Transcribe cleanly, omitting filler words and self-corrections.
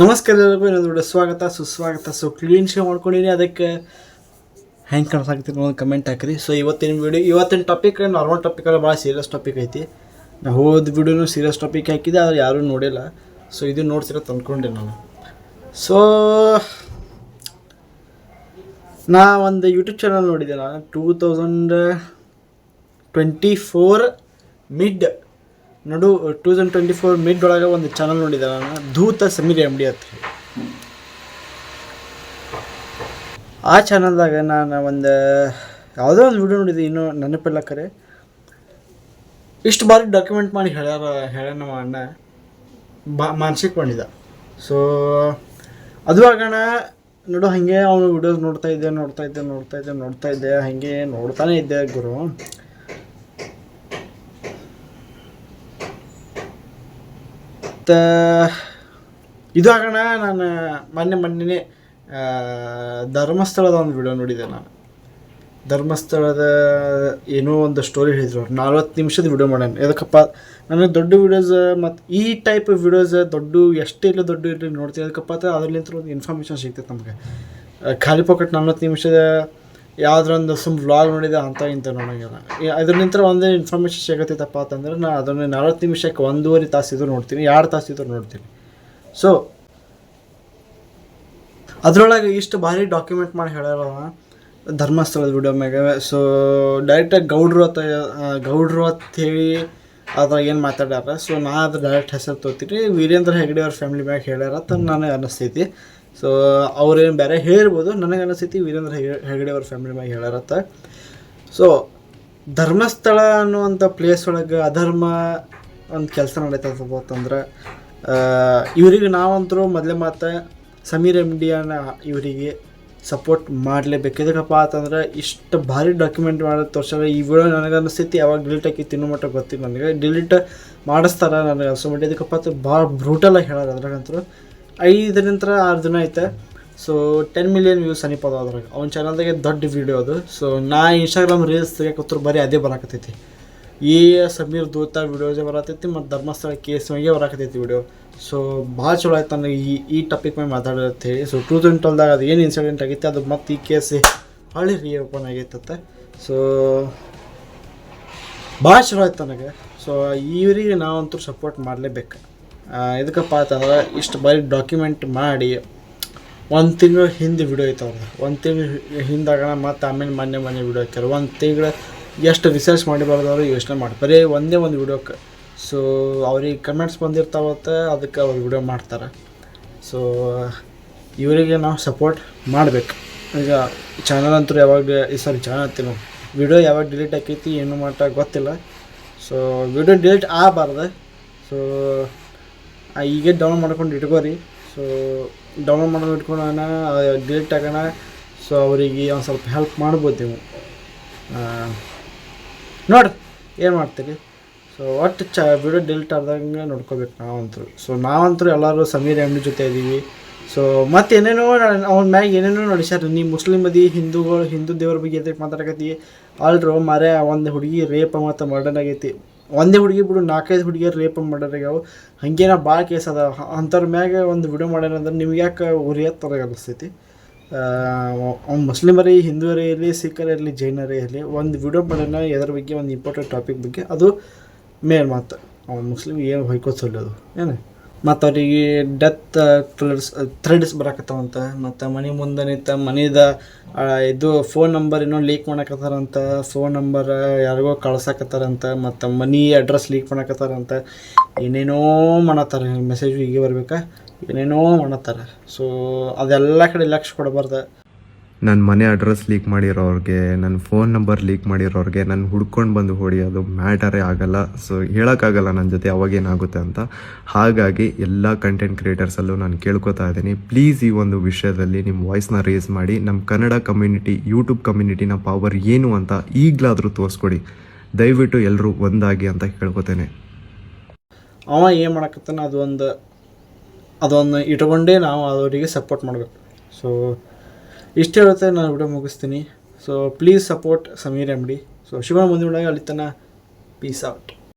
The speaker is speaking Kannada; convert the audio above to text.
ನಮಸ್ಕಾರ ಎಲ್ಲರಿಗೂ ಇನ್ನೊಂದು ಸ್ವಾಗತ ಸುಸ್ವಾಗತ. ಕ್ಲೀನ್ ಶೋ ಮಾಡ್ಕೊಂಡಿನಿ, ಅದಕ್ಕೆ ಹೆಂಗೆ ಕಾಣಿಸಾಗ್ತೀನಿ ಒಂದು ಕಮೆಂಟ್ ಹಾಕಿರಿ. ಇವತ್ತಿನ ಟಾಪಿಕ್ ನಾರ್ಮಲ್ ಟಾಪಿಕ್ ಅಲ್ಲ, ಭಾಳ ಸೀರಿಯಸ್ ಟಾಪಿಕ್ ಐತಿ. ನಾ ಹೋದ ವಿಡಿಯೋನು ಸೀರಿಯಸ್ ಟಾಪಿಕ್ ಹಾಕಿದೆ, ಆದರೆ ಯಾರೂ ನೋಡಿಲ್ಲ. ಇದು ನೋಡ್ತಿರೋ ತಂದ್ಕೊಂಡೆ ನಾನು. ನಾ ಒಂದು ಯೂಟ್ಯೂಬ್ ಚಾನಲ್ ನೋಡಿದೆ. ನಾನು 2024 ಮಿಡ್ ಒಳಗೆ ಒಂದು ಚಾನಲ್ ನೋಡಿದೆ ನಾನು, ಧೂತ ಸಮೀರ್ MD ಅಂತ. ಆ ಚಾನಲ್ದಾಗ ನಾನು ಒಂದು ಯಾವುದೋ ಒಂದು ವಿಡಿಯೋ ನೋಡಿದೆ, ಇನ್ನೂ ನೆನಪಿಲ್ಲ ಕರೆ. ಇಷ್ಟು ಬಾರಿ ಡಾಕ್ಯುಮೆಂಟ್ ಮಾಡಿ ಹೇಳ್ಯಾರ ನಮ್ಮ ಅಣ್ಣ, ಮಾನಸಿಕ ಮಾಡಿದ. ಅದು ಆಗೋಣ ನೋಡು, ಹಾಗೆ ಅವನು ವಿಡಿಯೋಸ್ ನೋಡ್ತಾ ಇದ್ದೆ ಹಾಗೆ ನೋಡ್ತಾನೆ ಇದ್ದೆ ಗುರು. ಇದು ಆಗೋಣ ನಾನು ಮೊನ್ನೆ ಧರ್ಮಸ್ಥಳದ ಒಂದು ವಿಡಿಯೋ ನೋಡಿದೆ. ನಾನು ಧರ್ಮಸ್ಥಳದ ಏನೋ ಒಂದು ಸ್ಟೋರಿ ಹೇಳಿದ್ರು, 40 ನಿಮಿಷದ ವಿಡಿಯೋ ಮಾಡೋಣ. ಎದಕ್ಕಪ್ಪ, ನನಗೆ ದೊಡ್ಡ ವಿಡಿಯೋಸ್ ಮತ್ತು ಈ ಟೈಪ್ ವಿಡಿಯೋಸ್ ಎಷ್ಟೇ ಇಲ್ಲ ದೊಡ್ಡ ಇರಲಿ ನೋಡ್ತೀವಿ. ಅದಕ್ಕಪ್ಪ ಅದರಲ್ಲಿಂತ ಒಂದು ಇನ್ಫಾರ್ಮೇಷನ್ ಸಿಗ್ತೈತೆ ನಮಗೆ. ಖಾಲಿ ಪಾಕೆಟ್ 40 ನಿಮಿಷದ ಯಾವುದ್ರೊಂದು ವ್ಲಾಗ್ ನೋಡಿದೆ ಅಂತ ಇಂಥ ನೋಡೋಂಗಿಲ್ಲ. ಅದರಿಂದ ಒಂದೇ ಇನ್ಫಾರ್ಮೇಷನ್ ಸಿಗತ್ತೈತಪ್ಪ ಅಂತಂದ್ರೆ ನಾನು ಅದನ್ನು 40 ನಿಮಿಷಕ್ಕೆ 1.5 ತಾಸಿದ್ರು ನೋಡ್ತೀನಿ, 2 ತಾಸಿದ್ರು ನೋಡ್ತೀನಿ. ಅದರೊಳಗೆ ಇಷ್ಟು ಭಾರಿ ಡಾಕ್ಯುಮೆಂಟ್ ಮಾಡಿ ಹೇಳ್ಯಾರ ಧರ್ಮಸ್ಥಳದ ವಿಡಿಯೋ ಮ್ಯಾಗ. ಡೈರೆಕ್ಟಾಗಿ ಗೌಡ್ರು ಅಂತ ಹೇಳಿ ಅದ್ರಾಗ ಏನು ಮಾತಾಡ್ಯಾರ. ನಾ ಅದು ಡೈರೆಕ್ಟ್ ಹೆಸರು ತೋತೀನಿ, ವೀರೇಂದ್ರ ಹೆಗ್ಡೆ ಅವ್ರ ಫ್ಯಾಮಿಲಿ ಮ್ಯಾಗ ಹೇಳ್ಯಾರ ಅಂತ ನನಗೆ ಅನ್ನಿಸ್ತೈತಿ. ಅವ್ರೇನು ಬೇರೆ ಹೇಳ್ಬೋದು, ನನಗೆ ಅನಿಸ್ತೈತಿ ವೀರೇಂದ್ರ ಹೆಗ್ಡೆ ಅವ್ರ ಫ್ಯಾಮಿಲಿ ಮ್ಯಾಗ ಹೇಳ್ಯಾರತ್ತ. ಧರ್ಮಸ್ಥಳ ಅನ್ನುವಂಥ ಪ್ಲೇಸ್ ಒಳಗೆ ಅಧರ್ಮ ಒಂದು ಕೆಲಸ ನಡೀತಂತಂದ್ರೆ ಇವರಿಗೆ ನಾವಂತರೂ ಮೊದಲೇ ಮಾತು ಸಮೀರ್ MD ಇವರಿಗೆ ಸಪೋರ್ಟ್ ಮಾಡಲೇಬೇಕು. ಎದಕ್ಕಪ್ಪ ಅಂತಂದ್ರೆ ಇಷ್ಟು ಭಾರಿ ಡಾಕ್ಯುಮೆಂಟ್ ಮಾಡೋದು ತೋರ್ಸಾರ. ಈ ವಿಡಿಯೋ ನನಗೆ ಅನಿಸ್ತೈತಿ ಯಾವಾಗ ಡಿಲೀಟ್ ಆಕಿ ತಿನ್ನೋ ಮಟ್ಟ ಗೊತ್ತಿಲ್ಲ ನನಗೆ. ಡಿಲೀಟ್ ಮಾಡಿಸ್ತಾರೆ ನನಗೆ ಅನ್ಸೋ ಮಟ್ಟ. ಇದಕ್ಕಪ್ಪ ಅಂತ ಭಾಳ ಬ್ರೂಟಲಾಗಿ ಹೇಳೋದು. ಅದ್ರಾಗಂತೂ 5-6 ದಿನ ಐತೆ. 10 ಮಿಲಿಯನ್ ವ್ಯೂಸ್ ಅನಿಪದ ಅದ್ರಾಗ. ಅವ್ನ ಚಾನಲ್ದಾಗೆ ದೊಡ್ಡ ವೀಡಿಯೋ ಅದು. ನಾ ಇನ್ಸ್ಟಾಗ್ರಾಮ್ ರೀಲ್ಸ್ ತೆಗಿಯಕತ್ತರು ಬರೀ ಅದೇ ಬರಾಕತ್ತೈತಿ. ಈ ಸಮೀರ್ ಧೂತ ವಿಡಿಯೋಸೇ ಬರತೈತಿ ಮತ್ತು ಧರ್ಮಸ್ಥಳ ಕೇಸ್ ಮ್ಯಾಗೆ ಬರಾಕತ್ತೈತಿ ವಿಡಿಯೋ. ಭಾಳ ಚಲೋ ಆಯ್ತು ನನಗೆ ಈ ಟಾಪಿಕ್ ಮೇಲೆ ಮಾತಾಡೋದು ಹೇಳಿ. 2012ದಾಗ ಅದು ಏನು ಇನ್ಸಿಡೆಂಟ್ ಆಗೈತೆ ಅದು ಮತ್ತು ಈ ಕೇಸ್ ಹಳ್ಳಿ ರೀಓಪನ್ ಆಗೈತತ್ತೆ. ಭಾಳ ಚಲೋ ಆಯ್ತು ನನಗೆ. ಇವರಿಗೆ ನಾವಂತೂ ಸಪೋರ್ಟ್ ಮಾಡಲೇಬೇಕು. ಇದಕ್ಕಪ್ಪ ಅಂತಂದ್ರೆ ಇಷ್ಟು ಬಾರಿ ಡಾಕ್ಯುಮೆಂಟ್ ಮಾಡಿ 1 ತಿಂಗಳು ಹಿಂದೆ ವಿಡಿಯೋ ಐತೆ ಅವ್ರದ್ದು. 1 ತಿಂಗಳು ಹಿಂದಾಗೋಣ ಮತ್ತು ಆಮೇಲೆ ಮೊನ್ನೆ ವಿಡಿಯೋ ಹಾಕ್ಯಾರ. 1 ತಿಂಗಳು ಎಷ್ಟು ರಿಸರ್ಚ್ ಮಾಡಿ ಬರೋದವ್ರು ಯೋಚನೆ ಮಾಡಿ ಬರೀ ಒಂದೇ ಒಂದು ವಿಡಿಯೋಕ್ಕೆ. ಅವ್ರಿಗೆ ಕಮೆಂಟ್ಸ್ ಬಂದಿರ್ತಾವತ್ತೆ, ಅದಕ್ಕೆ ಅವ್ರು ವಿಡಿಯೋ ಮಾಡ್ತಾರೆ. ಇವರಿಗೆ ನಾವು ಸಪೋರ್ಟ್ ಮಾಡಬೇಕು. ಈಗ ಚಾನಲ್ ಅಂತೂ ಚಾನಲ್ ವಿಡಿಯೋ ಯಾವಾಗ ಡಿಲೀಟ್ ಆಕೈತಿ ಏನು ಮಾಡ ಗೊತ್ತಿಲ್ಲ. ವಿಡಿಯೋ ಡಿಲೀಟ್ ಆಗಬಾರ್ದು. ಈಗ ಡೌನ್ಲೋಡ್ ಮಾಡ್ಕೊಂಡು ಇಟ್ಕೋರಿ. ಡೌನ್ಲೋಡ್ ಮಾಡ್ಕೊಂಡು ಇಟ್ಕೊಳ್ಳೋಣ, ಡಿಲೀಟ್ ಆಗೋಣ. ಅವರಿಗೆ ಒಂದು ಸ್ವಲ್ಪ ಹೆಲ್ಪ್ ಮಾಡ್ಬೋದು ನೀವು. ನೋಡ್ರಿ ಏನು ಮಾಡ್ತೀರಿ. ಒಟ್ಟು ವಿಡಿಯೋ ಡಿಲೀಟ್ ಆದಂಗೆ ನೋಡ್ಕೋಬೇಕು ನಾವಂತೂ ಎಲ್ಲರೂ ಸಮೀರ್ MD ಜೊತೆ ಇದ್ದೀವಿ. ಮತ್ತು ಏನೇನೋ ಅವ್ನ ಮ್ಯಾಗ ಏನೇನೋ ನಡೆಸ್ಯಾರ. ನೀ ಮುಸ್ಲಿಮ್ ಅದಿ, ಹಿಂದೂ ದೇವ್ರ ಬಗ್ಗೆ ಎದಕ್ಕೆ ಮಾತಾಡಕತ್ತಿ ಆಲ್ರು ಮಾರೇ. ಒಂದು ಹುಡುಗಿ ರೇಪ್ ಮತ್ತು ಮರ್ಡರ್ ಆಗೈತಿ. ಒಂದೇ ಹುಡುಗಿ ಬಿಡು 4-5 ಹುಡುಗಿಯರು ರೇಪ್ ಮರ್ಡರ್ ಆಗ್ಯಾವ. ಹಾಗೇನ ಭಾಳ ಕೇಸ್ ಅದ. ಅಂಥವ್ರ ಮ್ಯಾಗ ಒಂದು ವಿಡಿಯೋ ಮಾಡ್ಯಾರಂದ್ರೆ ನಿಮ್ಗೆ ಯಾಕೆ ಉರಿಯತ್ತದಾಗ ಅನಿಸ್ತೈತಿ. ಅವ್ನು ಮುಸ್ಲಿಮರೇ, ಹಿಂದೂರೇ ಇರಲಿ, ಸಿಖ್ಖರೇ ಇರಲಿ, ಜೈನರೇ ಇರಲಿ, ಒಂದು ವಿಡಿಯೋ ಮಾಡೋಣ ಎದ್ರ ಬಗ್ಗೆ, ಒಂದು ಇಂಪಾರ್ಟೆಂಟ್ ಟಾಪಿಕ್ ಬಗ್ಗೆ. ಅದು ಮೇನ್ ಮಾತು. ಅವ್ನು ಮುಸ್ಲಿಮ್ ಏನು ಹೊಯ್ಕೋಸಲ್ಲದು ಏನು. ಮತ್ತು ಅವರಿಗೆ ಡೆತ್ ಥ್ರೆಡ್ಸ್ ಬರಾಕತ್ತಾವಂತ. ಮತ್ತು ಮನೆ ಮುಂದೆ ನಿಂತ ಮನೆದ ಇದು ಫೋನ್ ನಂಬರ್ ಏನೋ ಲೀಕ್ ಮಾಡಕತ್ತಾರಂತ. ಫೋನ್ ನಂಬರ್ ಯಾರಿಗೋ ಕಳ್ಸಾಕತ್ತಾರಂತ. ಮತ್ತು ಮನಿ ಅಡ್ರೆಸ್ ಲೀಕ್ ಮಾಡಕತ್ತಾರಂತ. ಏನೇನೋ ಮಾಡತ್ತಾರೆ. ಮೆಸೇಜ್ ಹೀಗೆ ಬರ್ಬೇಕಾ, ಏನೇನೋ ಮಾಡತ್ತಾರೆ. ಅದೆಲ್ಲ ಕಡೆ ಲಕ್ಷ ಕೊಡಬಾರ್ದು. ನನ್ನ ಮನೆ ಅಡ್ರೆಸ್ ಲೀಕ್ ಮಾಡಿರೋರಿಗೆ, ನನ್ನ ಫೋನ್ ನಂಬರ್ ಲೀಕ್ ಮಾಡಿರೋರಿಗೆ ನಾನು ಹುಡ್ಕೊಂಡು ಬಂದು ಹೊಡಿಯೋದು ಮ್ಯಾಟರೇ ಆಗಲ್ಲ. ಹೇಳೋಕ್ಕಾಗಲ್ಲ ನನ್ನ ಜೊತೆ ಅವಾಗೇನಾಗುತ್ತೆ ಅಂತ. ಹಾಗಾಗಿ ಎಲ್ಲ ಕಂಟೆಂಟ್ ಕ್ರಿಯೇಟರ್ಸಲ್ಲೂ ನಾನು ಕೇಳ್ಕೊತಾ ಇದ್ದೀನಿ, ಪ್ಲೀಸ್ ಈ ಒಂದು ವಿಷಯದಲ್ಲಿ ನಿಮ್ಮ ವಾಯ್ಸ್ನ ರೇಸ್ ಮಾಡಿ. ನಮ್ಮ ಕನ್ನಡ ಕಮ್ಯುನಿಟಿ, ಯೂಟ್ಯೂಬ್ ಕಮ್ಯುನಿಟಿನ ಪವರ್ ಏನು ಅಂತ ಈಗಲಾದರೂ ತೋರಿಸ್ಕೊಡಿ. ದಯವಿಟ್ಟು ಎಲ್ಲರೂ ಒಂದಾಗಿ ಅಂತ ಕೇಳ್ಕೊತೇನೆ. ಅವ ಏನು ಮಾಡಕತ್ತಾನ ಅದೊಂದು ಇಟ್ಕೊಂಡೇ ನಾವು ಅವರಿಗೆ ಸಪೋರ್ಟ್ ಮಾಡಬೇಕು. ಇಷ್ಟೇ ಹೇಳುತ್ತೆ ನಾನು ವಿಡಿಯೋ ಮುಗಿಸ್ತೀನಿ. Please support Sameer MD. ಶಿವನ ಮುಂದಿನ ಅಲ್ಲಿ ತನಕ ಪೀಸ್ ಔಟ್.